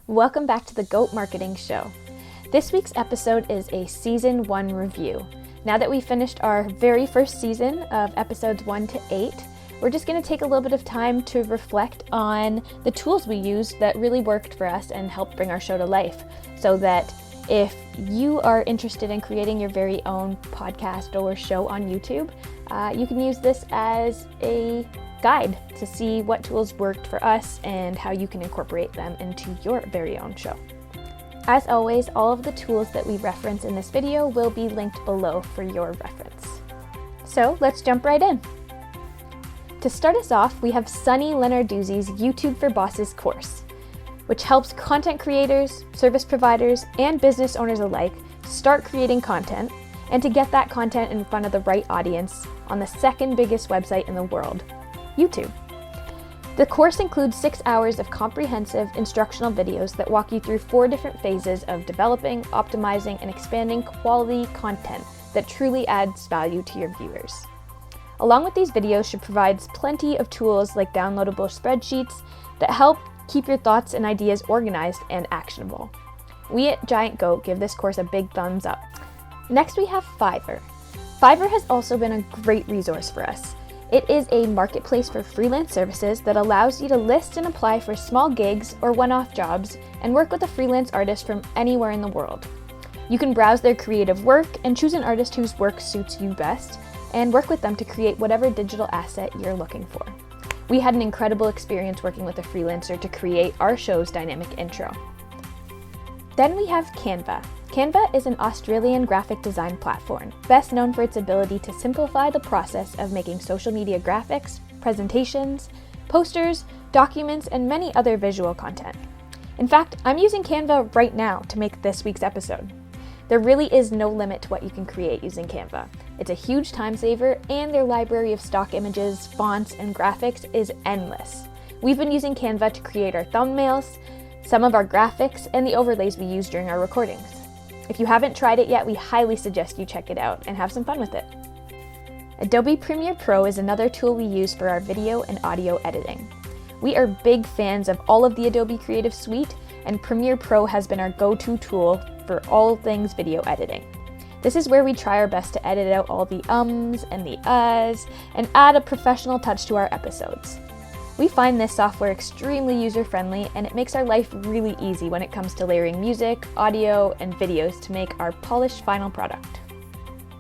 Welcome back to the Goat Marketing Show. This week's episode is a Season 1 review. Now that we finished our very first season of episodes 1 to 8, we're just going to take a little bit of time to reflect on the tools we used that really worked for us and helped bring our show to life, so that if you are interested in creating your very own podcast or show on YouTube, you can use this as a guide to see what tools worked for us and how you can incorporate them into your very own show. As always, all of the tools that we reference in this video will be linked below for your reference. So let's jump right in. To start us off, we have Sunny Lenarduzzi's YouTube for Bosses course, which helps content creators, service providers, and business owners alike start creating content and to get that content in front of the right audience on the second biggest website in the world, YouTube. The course includes 6 hours of comprehensive instructional videos that walk you through 4 different phases of developing, optimizing, and expanding quality content that truly adds value to your viewers. Along with these videos, she provides plenty of tools like downloadable spreadsheets that help keep your thoughts and ideas organized and actionable. We at Giant Goat give this course a big thumbs up. Next, we have Fiverr. Fiverr has also been a great resource for us. It is a marketplace for freelance services that allows you to list and apply for small gigs or one-off jobs and work with a freelance artist from anywhere in the world. You can browse their creative work and choose an artist whose work suits you best and work with them to create whatever digital asset you're looking for. We had an incredible experience working with a freelancer to create our show's dynamic intro. Then we have Canva. Canva is an Australian graphic design platform, best known for its ability to simplify the process of making social media graphics, presentations, posters, documents, and many other visual content. In fact, I'm using Canva right now to make this week's episode. There really is no limit to what you can create using Canva. It's a huge time saver, and their library of stock images, fonts, and graphics is endless. We've been using Canva to create our thumbnails, some of our graphics, and the overlays we use during our recordings. If you haven't tried it yet, we highly suggest you check it out and have some fun with it. Adobe Premiere Pro is another tool we use for our video and audio editing. We are big fans of all of the Adobe Creative Suite, and Premiere Pro has been our go-to tool for all things video editing. This is where we try our best to edit out all the ums and the uhs and add a professional touch to our episodes. We find this software extremely user-friendly, and it makes our life really easy when it comes to layering music, audio, and videos to make our polished final product.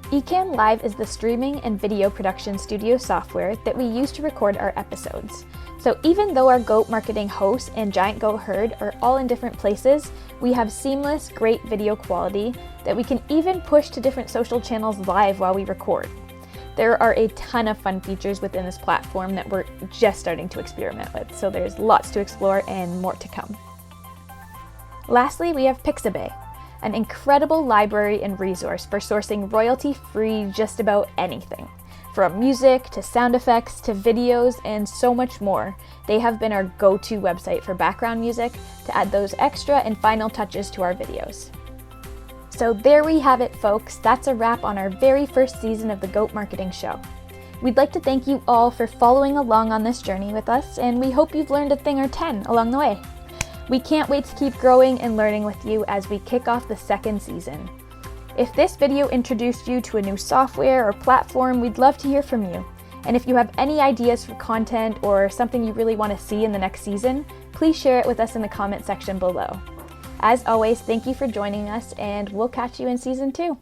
Ecamm Live is the streaming and video production studio software that we use to record our episodes. So even though our Goat Marketing hosts and Giant Goat Herd are all in different places, we have seamless, great video quality that we can even push to different social channels live while we record. There are a ton of fun features within this platform that we're just starting to experiment with, so there's lots to explore and more to come. Lastly, we have Pixabay, an incredible library and resource for sourcing royalty-free just about anything. From music to sound effects to videos and so much more, they have been our go-to website for background music to add those extra and final touches to our videos. So there we have it, folks. That's a wrap on our very first season of the Goat Marketing Show. We'd like to thank you all for following along on this journey with us, and we hope you've learned a thing or 10 along the way. We can't wait to keep growing and learning with you as we kick off the second season. If this video introduced you to a new software or platform, we'd love to hear from you. And if you have any ideas for content or something you really want to see in the next season, please share it with us in the comment section below. As always, thank you for joining us, and we'll catch you in season 2.